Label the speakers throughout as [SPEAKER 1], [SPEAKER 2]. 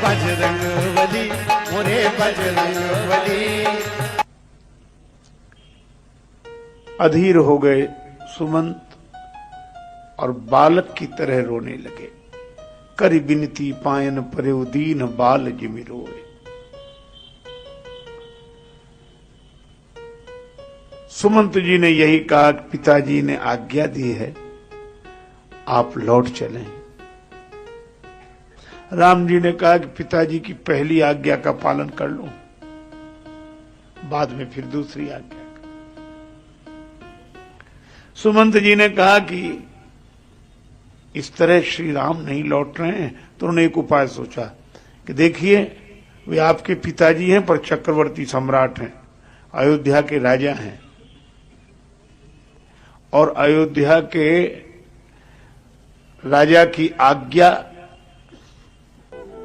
[SPEAKER 1] बजरंग बली, मोरे बजरंग बली।
[SPEAKER 2] अधीर हो गए सुमंत और बालक की तरह रोने लगे। करि बिनती पायन परेउ दीन बाल जिमि रोए। सुमंत जी ने यही कहा कि पिताजी ने आज्ञा दी है, आप लौट चलें। राम जी ने कहा कि पिताजी की पहली आज्ञा का पालन कर लूं, बाद में फिर दूसरी आज्ञा। सुमंत जी ने कहा कि इस तरह श्री राम नहीं लौट रहे हैं, तो उन्होंने एक उपाय सोचा कि देखिए, वे आपके पिताजी हैं पर चक्रवर्ती सम्राट हैं, अयोध्या के राजा हैं, और अयोध्या के राजा की आज्ञा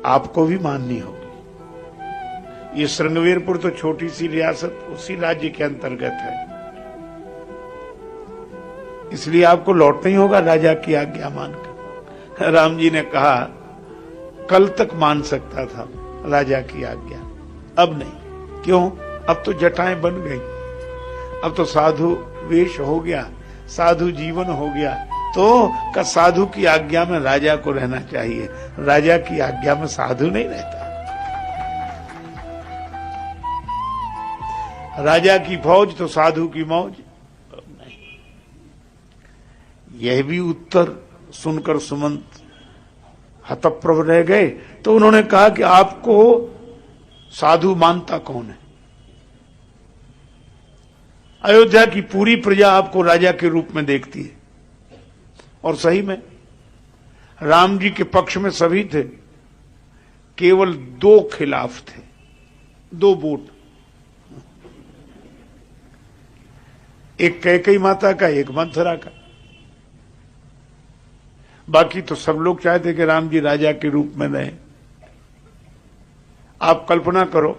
[SPEAKER 2] आपको भी माननी होगी। ये श्रृंगवीरपुर तो छोटी सी रियासत उसी राज्य के अंतर्गत है, इसलिए आपको लौटना ही होगा राजा की आज्ञा मानकर। राम जी ने कहा, कल तक मान सकता था राजा की आज्ञा, अब नहीं। क्यों? अब तो जटाएं बन गई, अब तो साधु वेश हो गया, साधु जीवन हो गया, तो का साधु की आज्ञा में राजा को रहना चाहिए, राजा की आज्ञा में साधु नहीं रहता। राजा की फौज तो साधु की मौज नहीं। यह भी उत्तर सुनकर सुमंत हतप्रभ रह गए। तो उन्होंने कहा कि आपको साधु मानता कौन है? अयोध्या की पूरी प्रजा आपको राजा के रूप में देखती है, और सही में राम जी के पक्ष में सभी थे, केवल दो खिलाफ थे, दो वोट, एक कैकेयी माता का, एक मंथरा का। बाकी तो सब लोग चाहते कि राम जी राजा के रूप में रहें। आप कल्पना करो,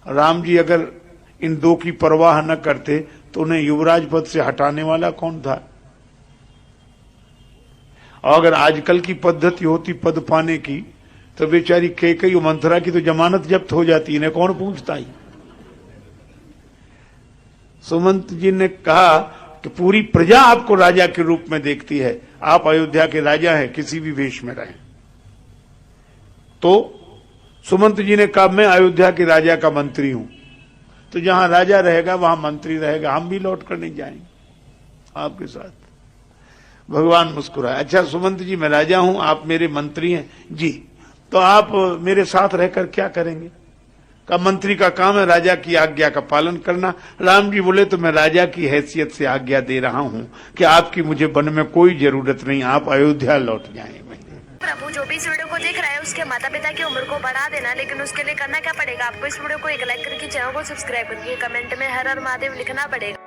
[SPEAKER 2] राम जी अगर इन दो की परवाह न करते तो उन्हें युवराज पद से हटाने वाला कौन था? और अगर आजकल की पद्धति होती पद पाने की, तो बेचारी कैकेयी और मंथरा की तो जमानत जब्त हो जाती, इन्हें कौन पूछता ही। सुमंत जी ने कहा कि पूरी प्रजा आपको राजा के रूप में देखती है, आप अयोध्या के राजा हैं, किसी भी वेश में रहें। तो सुमंत जी ने कहा, मैं अयोध्या के राजा का मंत्री हूं, तो जहां राजा रहेगा वहां मंत्री रहेगा, हम भी लौट कर नहीं जाएंगे आपके साथ। भगवान मुस्कुराए, अच्छा सुमंत जी, मैं राजा हूं, आप मेरे मंत्री हैं जी, तो आप मेरे साथ रहकर क्या करेंगे? का मंत्री का काम है राजा की आज्ञा का पालन करना। राम जी बोले, तो मैं राजा की हैसियत से आज्ञा दे रहा हूं कि आपकी मुझे वन में कोई जरूरत नहीं, आप अयोध्या लौट जाएं।
[SPEAKER 3] प्रभु जो भी इस वीडियो को देख रहा है उसके माता पिता की उम्र को बढ़ा देना, लेकिन उसके लिए करना क्या पड़ेगा? आपको इस वीडियो को एक लाइक करके चैनल को सब्सक्राइब करके कमेंट में हर हर महादेव लिखना पड़ेगा।